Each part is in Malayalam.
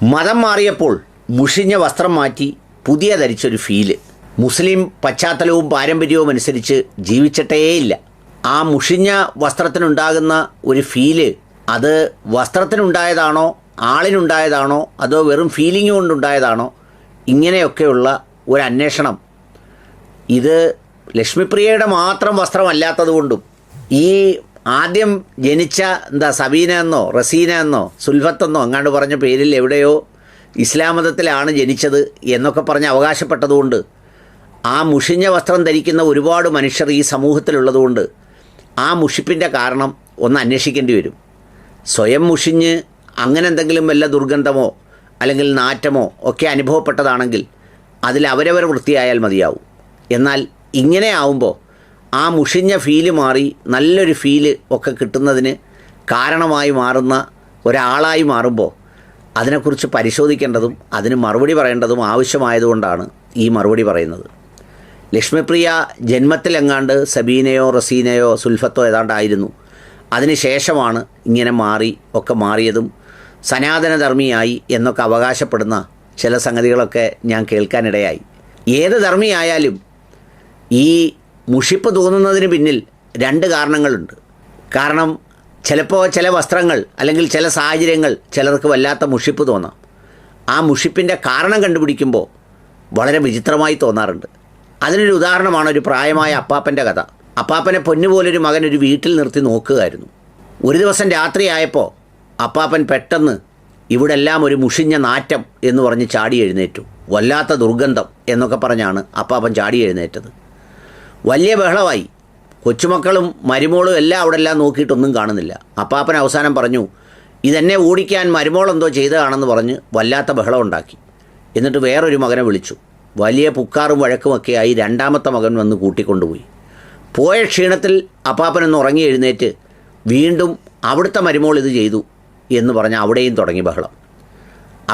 മതം മാറിയപ്പോൾ മുഷിഞ്ഞ വസ്ത്രം മാറ്റി പുതിയ ധരിച്ചൊരു ഫീല്. മുസ്ലിം പശ്ചാത്തലവും പാരമ്പര്യവും അനുസരിച്ച് ജീവിച്ചിട്ടേയില്ല. ആ മുഷിഞ്ഞ വസ്ത്രത്തിനുണ്ടാകുന്ന ഒരു ഫീല് അത് വസ്ത്രത്തിനുണ്ടായതാണോ, ആളിനുണ്ടായതാണോ, അതോ വെറും ഫീലിംഗ് കൊണ്ടുണ്ടായതാണോ? ഇങ്ങനെയൊക്കെയുള്ള ഒരു അന്വേഷണം ഇത് ലക്ഷ്മിപ്രിയയുടെ മാത്രം വസ്ത്രമല്ലാത്തത് കൊണ്ടും ഈ ആദ്യം ജനിച്ച സബീന എന്നോ റസീന എന്നോ സുൽഫത്തെന്നോ അങ്ങാണ്ട് പറഞ്ഞ പേരിൽ എവിടെയോ ഇസ്ലാം മതത്തിലാണ് ജനിച്ചത് എന്നൊക്കെ പറഞ്ഞ് അവകാശപ്പെട്ടതുകൊണ്ട് ആ മുഷിഞ്ഞ വസ്ത്രം ധരിക്കുന്ന ഒരുപാട് മനുഷ്യർ ഈ സമൂഹത്തിലുള്ളതുകൊണ്ട് ആ മുഷിപ്പിൻ്റെ കാരണം ഒന്ന് അന്വേഷിക്കേണ്ടി വരും. സ്വയം മുഷിഞ്ഞ് അങ്ങനെ എന്തെങ്കിലും വല്ല ദുർഗന്ധമോ അല്ലെങ്കിൽ നാറ്റമോ ഒക്കെ അനുഭവപ്പെട്ടതാണെങ്കിൽ അതിൽ അവരവർ വൃത്തിയായാൽ മതിയാവും. എന്നാൽ ഇങ്ങനെ ആവുമ്പോൾ ആ മുഷിഞ്ഞ ഫീല് മാറി നല്ലൊരു ഫീല് ഒക്കെ കിട്ടുന്നതിന് കാരണമായി മാറുന്ന ഒരാളായി മാറുമ്പോൾ അതിനെക്കുറിച്ച് പരിശോധിക്കേണ്ടതും അതിന് മറുപടി പറയേണ്ടതും ആവശ്യമായതുകൊണ്ടാണ് ഈ മറുപടി പറയുന്നത്. ലക്ഷ്മിപ്രിയ ജന്മത്തിലെങ്ങാണ്ട് സബീനയോ റസീനയോ സുൽഫത്തോ ഏതാണ്ടായിരുന്നു. അതിനുശേഷമാണ് ഇങ്ങനെ മാറിയതും സനാതനധർമ്മിയായി എന്നൊക്കെ അവകാശപ്പെടുന്ന ചില സംഗതികളൊക്കെ ഞാൻ കേൾക്കാനിടയായി. ഏത് ധർമ്മിയായാലും ഈ മുഷിപ്പ് തോന്നുന്നതിന് പിന്നിൽ രണ്ട് കാരണങ്ങളുണ്ട്. കാരണം ചിലപ്പോൾ ചില വസ്ത്രങ്ങൾ അല്ലെങ്കിൽ ചില സാഹചര്യങ്ങൾ ചിലർക്ക് വല്ലാത്ത മുഷിപ്പ് തോന്നാം. ആ മുഷിപ്പിൻ്റെ കാരണം കണ്ടുപിടിക്കുമ്പോൾ വളരെ വിചിത്രമായി തോന്നാറുണ്ട്. അതിനൊരു ഉദാഹരണമാണ് ഒരു പ്രായമായ അപ്പാപ്പൻ്റെ കഥ. അപ്പാപ്പനെ പൊന്നുപോലൊരു മകൻ ഒരു വീട്ടിൽ നിർത്തി നോക്കുകയായിരുന്നു. ഒരു ദിവസം രാത്രിയായപ്പോൾ അപ്പാപ്പൻ പെട്ടെന്ന് ഇവിടെല്ലാം ഒരു മുഷിഞ്ഞ നാറ്റം എന്ന് പറഞ്ഞ് ചാടി എഴുന്നേറ്റു. വല്ലാത്ത ദുർഗന്ധം എന്നൊക്കെ പറഞ്ഞാണ് അപ്പാപ്പൻ ചാടി എഴുന്നേറ്റത്. വലിയ ബഹളമായി. കൊച്ചുമക്കളും മരുമോളും എല്ലാം അവിടെ എല്ലാം നോക്കിയിട്ടൊന്നും കാണുന്നില്ല. അപ്പാപ്പൻ അവസാനം പറഞ്ഞു, ഇതെന്നെ ഓടിക്കാൻ മരുമോളെന്തോ ചെയ്തതാണെന്ന് പറഞ്ഞ് വല്ലാത്ത ബഹളം ഉണ്ടാക്കി. എന്നിട്ട് വേറൊരു മകനെ വിളിച്ചു. വലിയ പുക്കാറും വഴക്കുമൊക്കെയായി രണ്ടാമത്തെ മകൻ വന്ന് കൂട്ടിക്കൊണ്ടുപോയി. പോയ ക്ഷീണത്തിൽ അപ്പാപ്പനൊന്ന് ഉറങ്ങി എഴുന്നേറ്റ് വീണ്ടും അവിടുത്തെ മരുമോൾ ഇത് ചെയ്തു എന്ന് പറഞ്ഞ് അവിടെയും തുടങ്ങി ബഹളം.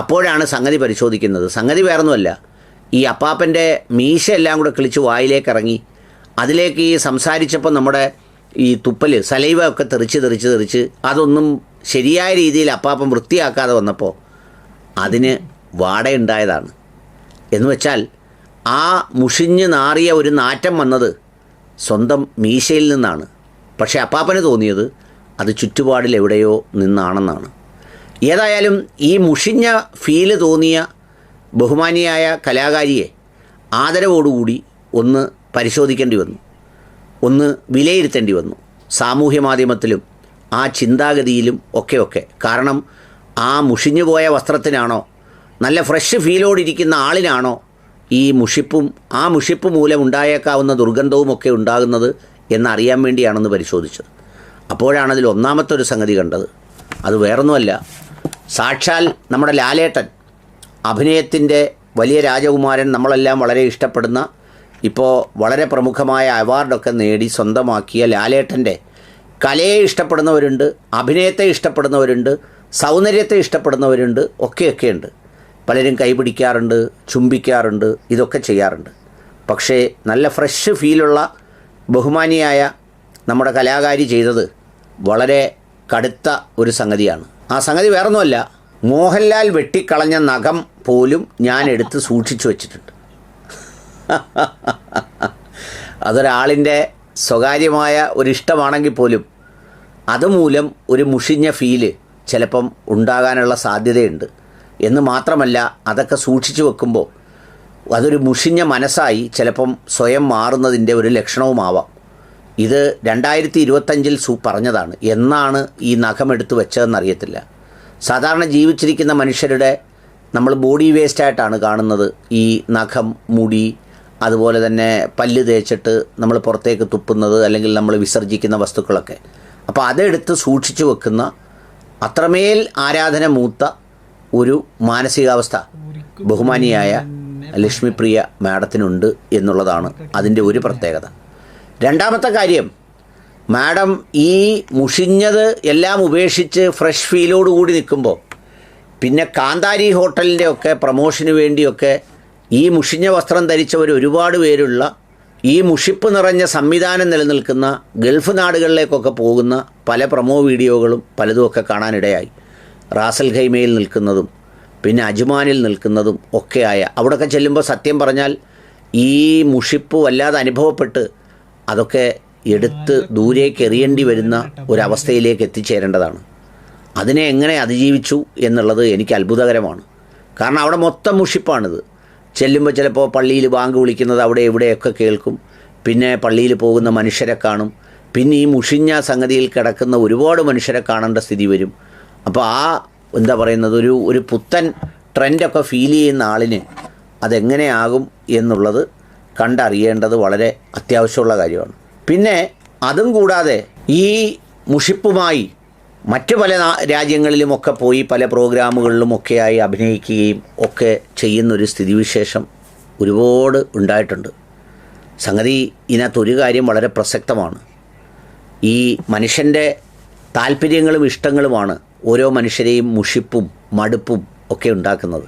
അപ്പോഴാണ് സംഗതി പരിശോധിക്കുന്നത്. സംഗതി വേറൊന്നുമല്ല, ഈ അപ്പാപ്പൻ്റെ മീശ എല്ലാം കൂടെ കിളിച്ച് വായിലേക്ക് ഇറങ്ങി അതിലേക്ക് ഈ സംസാരിച്ചപ്പോൾ നമ്മുടെ ഈ തുപ്പൽ സലൈവ ഒക്കെ തെറിച്ച് അതൊന്നും ശരിയായ രീതിയിൽ അപ്പാപ്പൻ വൃത്തിയാക്കാതെ വന്നപ്പോൾ അതിന് വാടയുണ്ടായതാണ്. എന്ന് വെച്ചാൽ ആ മുഷിഞ്ഞ് നാറിയ ഒരു നാറ്റം വന്നത് സ്വന്തം മീശയിൽ നിന്നാണ്. പക്ഷേ അപ്പാപ്പന് തോന്നിയത് അത് ചുറ്റുപാടിൽ എവിടെയോ നിന്നാണെന്നാണ്. ഏതായാലും ഈ മുഷിഞ്ഞ ഫീല് തോന്നിയ ബഹുമാനിയായ കലാകാരിയെ ആദരവോടുകൂടി ഒന്ന് പരിശോധിക്കേണ്ടി വന്നു, ഒന്ന് വിലയിരുത്തേണ്ടി വന്നു. സാമൂഹ്യ മാധ്യമത്തിലും ആ ചിന്താഗതിയിലും ഒക്കെ. കാരണം ആ മുഷിഞ്ഞു പോയ വസ്ത്രത്തിനാണോ നല്ല ഫ്രഷ് ഫീലോടിരിക്കുന്ന ആളിനാണോ ഈ മുഷിപ്പും ആ മുഷിപ്പ് മൂലം ഉണ്ടായേക്കാവുന്ന ദുർഗന്ധവും ഒക്കെ ഉണ്ടാകുന്നത് എന്നറിയാൻ വേണ്ടിയാണെന്ന് പരിശോധിച്ചത്. അപ്പോഴാണ് അതിൽ ഒന്നാമത്തെ ഒരു സംഗതി കണ്ടത്. അത് വേറൊന്നുമല്ല, സാക്ഷാൽ നമ്മുടെ ലാലേട്ടൻ, അഭിനയത്തിൻ്റെ വലിയ രാജകുമാരൻ, നമ്മളെല്ലാം വളരെ ഇഷ്ടപ്പെടുന്ന, ഇപ്പോൾ വളരെ പ്രമുഖമായ അവാർഡൊക്കെ നേടി സ്വന്തമാക്കിയ ലാലേട്ടൻ്റെ കലയെ ഇഷ്ടപ്പെടുന്നവരുണ്ട്, അഭിനയത്തെ ഇഷ്ടപ്പെടുന്നവരുണ്ട്, സൗന്ദര്യത്തെ ഇഷ്ടപ്പെടുന്നവരുണ്ട്, ഒക്കെയുണ്ട്. പലരും കൈപിടിക്കാറുണ്ട്, ചുംബിക്കാറുണ്ട്, ഇതൊക്കെ ചെയ്യാറുണ്ട്. പക്ഷേ നല്ല ഫ്രഷ് ഫീലുള്ള ബഹുമാനിയായ നമ്മുടെ കലാകാരി ചെയ്തത് വളരെ കടുത്ത ഒരു സംഗതിയാണ്. ആ സംഗതി വേറൊന്നുമല്ല, മോഹൻലാൽ വെട്ടിക്കളഞ്ഞ നഖം പോലും ഞാൻ എടുത്ത് സൂക്ഷിച്ചു വച്ചിട്ടുണ്ട്. അതൊരാളിൻ്റെ സ്വകാര്യമായ ഒരിഷ്ടമാണെങ്കിൽ പോലും അതുമൂലം ഒരു മുഷിഞ്ഞ ഫീല് ചിലപ്പം ഉണ്ടാകാനുള്ള സാധ്യതയുണ്ട്. എന്ന് മാത്രമല്ല, അതൊക്കെ സൂക്ഷിച്ചു വെക്കുമ്പോൾ അതൊരു മുഷിഞ്ഞ മനസ്സായി ചിലപ്പം സ്വയം മാറുന്നതിൻ്റെ ഒരു ലക്ഷണവുമാവാം. ഇത് 2025 പറഞ്ഞതാണ്. എന്നാണ് ഈ നഖമെടുത്ത് വെച്ചതെന്നറിയത്തില്ല. സാധാരണ ജീവിച്ചിരിക്കുന്ന മനുഷ്യരുടെ നമ്മൾ ബോഡി വേസ്റ്റായിട്ടാണ് കാണുന്നത് ഈ നഖം, മുടി, അതുപോലെ തന്നെ പല്ല് തേച്ചിട്ട് നമ്മൾ പുറത്തേക്ക് തുപ്പുന്നത് അല്ലെങ്കിൽ നമ്മൾ വിസർജിക്കുന്ന വസ്തുക്കളൊക്കെ. അപ്പോൾ അതെടുത്ത് സൂക്ഷിച്ചു വെക്കുന്ന അത്രമേൽ ആരാധന മൂത്ത ഒരു മാനസികാവസ്ഥ ബഹുമാനിയായ ലക്ഷ്മിപ്രിയ മാഡത്തിനുണ്ട് എന്നുള്ളതാണ് അതിൻ്റെ ഒരു പ്രത്യേകത. രണ്ടാമത്തെ കാര്യം, മാഡം ഈ മുഷിഞ്ഞത് എല്ലാം ഉപേക്ഷിച്ച് ഫ്രഷ് ഫീലോടുകൂടി നിൽക്കുമ്പോൾ പിന്നെ കാന്താരി ഹോട്ടലിൻ്റെ ഒക്കെ പ്രമോഷന് വേണ്ടിയൊക്കെ ഈ മുഷിഞ്ഞ വസ്ത്രം ധരിച്ചവർ ഒരുപാട് പേരുള്ള ഈ മുഷിപ്പ് നിറഞ്ഞ സംവിധാനം നിലനിൽക്കുന്ന ഗൾഫ് നാടുകളിലേക്കൊക്കെ പോകുന്ന പല പ്രമോ വീഡിയോകളും പലതുമൊക്കെ കാണാനിടയായി. റാസൽ ഖൈമയിൽ നിൽക്കുന്നതും പിന്നെ അജ്മാനിൽ നിൽക്കുന്നതും ഒക്കെയായ അവിടെയൊക്കെ ചെല്ലുമ്പോൾ സത്യം പറഞ്ഞാൽ ഈ മുഷിപ്പ് വല്ലാതെ അനുഭവപ്പെട്ട് അതൊക്കെ എടുത്ത് ദൂരേക്ക് എറിയേണ്ടി വരുന്ന ഒരവസ്ഥയിലേക്ക് എത്തിച്ചേരേണ്ടതാണ്. അതിനെ എങ്ങനെ അതിജീവിച്ചു എന്നുള്ളത് എനിക്ക് അത്ഭുതകരമാണ്. കാരണം അവിടെ മൊത്തം മുഷിപ്പാണിത്. ചെല്ലുമ്പോൾ ചിലപ്പോൾ പള്ളിയിൽ ബാങ്ക് വിളിക്കുന്നത് അവിടെ ഇവിടെയൊക്കെ കേൾക്കും. പിന്നെ പള്ളിയിൽ പോകുന്ന മനുഷ്യരെ കാണും. പിന്നെ ഈ മുഷിഞ്ഞ സംഗതിയിൽ കിടക്കുന്ന ഒരുപാട് മനുഷ്യരെ കാണേണ്ട സ്ഥിതി വരും. അപ്പോൾ എന്താ പറയുന്നത്, ഒരു പുത്തൻ ട്രെൻഡൊക്കെ ഫീൽ ചെയ്യുന്ന ആളിന് അതെങ്ങനെയാകും എന്നുള്ളത് കണ്ടറിയേണ്ടത് വളരെ അത്യാവശ്യമുള്ള കാര്യമാണ്. പിന്നെ അതും കൂടാതെ ഈ മുഷിപ്പുമായി മറ്റ് പല രാജ്യങ്ങളിലുമൊക്കെ പോയി പല പ്രോഗ്രാമുകളിലുമൊക്കെയായി അഭിനയിക്കുകയും ഒക്കെ ചെയ്യുന്നൊരു സ്ഥിതിവിശേഷം ഒരുപാട് ഉണ്ടായിട്ടുണ്ട്. സംഗതി ഇതിനകത്തൊരു കാര്യം വളരെ പ്രസക്തമാണ്. ഈ മനുഷ്യൻ്റെ താല്പര്യങ്ങളും ഇഷ്ടങ്ങളുമാണ് ഓരോ മനുഷ്യരെയും മുഷിപ്പും മടുപ്പും ഒക്കെ ഉണ്ടാക്കുന്നത്.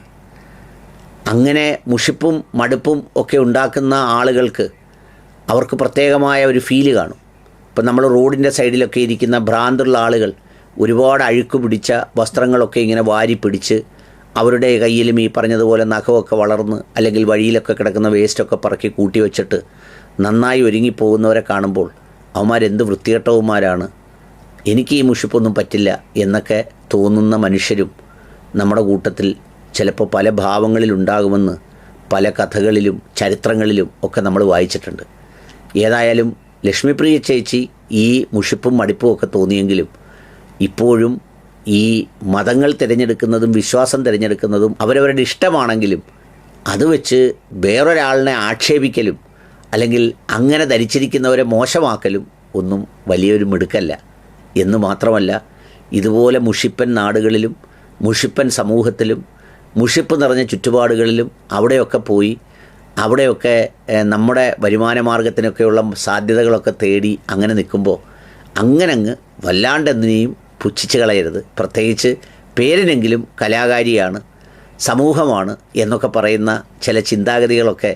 അങ്ങനെ മുഷിപ്പും മടുപ്പും ഒക്കെ ഉണ്ടാക്കുന്ന ആളുകൾക്ക് അവർക്ക് പ്രത്യേകമായ ഒരു ഫീല് കാണും. ഇപ്പം നമ്മൾ റോഡിൻ്റെ സൈഡിലൊക്കെ ഇരിക്കുന്ന ഭ്രാന്തുള്ള ആളുകൾ ഒരുപാട് അഴുക്ക് പിടിച്ച വസ്ത്രങ്ങളൊക്കെ ഇങ്ങനെ വാരി പിടിച്ച് അവരുടെ കയ്യിലും ഈ പറഞ്ഞതുപോലെ നഖമൊക്കെ വളർന്ന് അല്ലെങ്കിൽ വഴിയിലൊക്കെ കിടക്കുന്ന വേസ്റ്റൊക്കെ പറക്കി കൂട്ടി വെച്ചിട്ട് നന്നായി ഒരുങ്ങിപ്പോകുന്നവരെ കാണുമ്പോൾ അവന്മാരെന്ത് വൃത്തികെട്ടവന്മാരാണ്, എനിക്ക് ഈ മുഷിപ്പൊന്നും പറ്റില്ല എന്നൊക്കെ തോന്നുന്ന മനുഷ്യരും നമ്മുടെ കൂട്ടത്തിൽ ചിലപ്പോൾ പല ഭാവങ്ങളിലുണ്ടാകുമെന്ന് പല കഥകളിലും ചരിത്രങ്ങളിലും ഒക്കെ നമ്മൾ വായിച്ചിട്ടുണ്ട്. ഏതായാലും ലക്ഷ്മിപ്രിയ ചേച്ചി ഈ മുഷിപ്പും മടുപ്പും ഒക്കെ തോന്നിയെങ്കിലും ഇപ്പോഴും ഈ മതങ്ങൾ തിരഞ്ഞെടുക്കുന്നതും വിശ്വാസം തിരഞ്ഞെടുക്കുന്നതും അവരവരുടെ ഇഷ്ടമാണെങ്കിലും അത് വെച്ച് വേറൊരാളിനെ ആക്ഷേപിക്കലും അല്ലെങ്കിൽ അങ്ങനെ ധരിച്ചിരിക്കുന്നവരെ മോശമാക്കലും ഒന്നും വലിയൊരു മിടുക്കല്ല. എന്ന് മാത്രമല്ല, ഇതുപോലെ മുഷിപ്പൻ നാടുകളിലും മുഷിപ്പൻ സമൂഹത്തിലും മുഷിപ്പ് നിറഞ്ഞ ചുറ്റുപാടുകളിലും അവിടെയൊക്കെ പോയി അവിടെയൊക്കെ നമ്മുടെ വരുമാന മാർഗത്തിനൊക്കെയുള്ള സാധ്യതകളൊക്കെ തേടി അങ്ങനെ നിൽക്കുമ്പോൾ അങ്ങനങ്ങ് വല്ലാണ്ടെന്തിനേയും പുച്ഛിച്ച് കളയരുത്. പ്രത്യേകിച്ച് പേരിനെങ്കിലും കലാകാരിയാണ്, സമൂഹമാണ് എന്നൊക്കെ പറയുന്ന ചില ചിന്താഗതികളൊക്കെ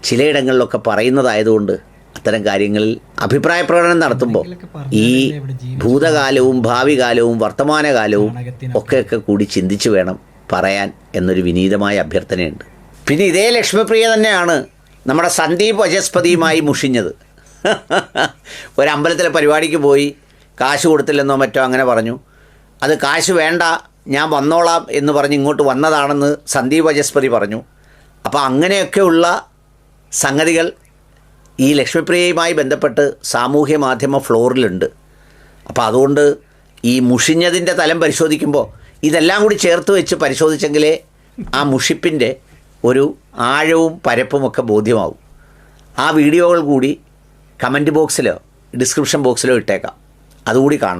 ചിലയിടങ്ങളിലൊക്കെ പറയുന്നതായതുകൊണ്ട് അത്തരം കാര്യങ്ങളിൽ അഭിപ്രായ പ്രകടനം നടത്തുമ്പോൾ ഈ ഭൂതകാലവും ഭാവി കാലവും വർത്തമാനകാലവും ഒക്കെയൊക്കെ കൂടി ചിന്തിച്ച് വേണം പറയാൻ എന്നൊരു വിനീതമായ അഭ്യർത്ഥനയുണ്ട്. പിന്നെ ഇതേ ലക്ഷ്മിപ്രിയ തന്നെയാണ് നമ്മുടെ സന്ദീപ് വചസ്പതിയുമായി മുഷിഞ്ഞത്. ഒരമ്പലത്തിലെ പരിപാടിക്ക് പോയി കാശ് കൊടുത്തില്ലെന്നോ മറ്റോ അങ്ങനെ പറഞ്ഞു. അത് കാശ് വേണ്ട, ഞാൻ വന്നോളാം എന്ന് പറഞ്ഞ് ഇങ്ങോട്ട് വന്നതാണെന്ന് സന്ദീപ് വചസ്പതി പറഞ്ഞു. അപ്പോൾ അങ്ങനെയൊക്കെയുള്ള സംഗതികൾ ഈ ലക്ഷ്മിപ്രിയയുമായി ബന്ധപ്പെട്ട് സാമൂഹ്യ മാധ്യമ ഫ്ലോറിലുണ്ട്. അപ്പോൾ അതുകൊണ്ട് ഈ മുഷിഞ്ഞതിൻ്റെ തലം പരിശോധിക്കുമ്പോൾ ഇതെല്ലാം കൂടി ചേർത്ത് വെച്ച് പരിശോധിച്ചെങ്കിലേ ആ മുഷിപ്പിൻ്റെ ഒരു ആഴവും പരപ്പുമൊക്കെ ബോധ്യമാവും. ആ വീഡിയോകൾ കൂടി കമൻറ്റ് ബോക്സിലോ ഡിസ്ക്രിപ്ഷൻ ബോക്സിലോ ഇട്ടേക്കാം, അതുകൂടി കാണാം.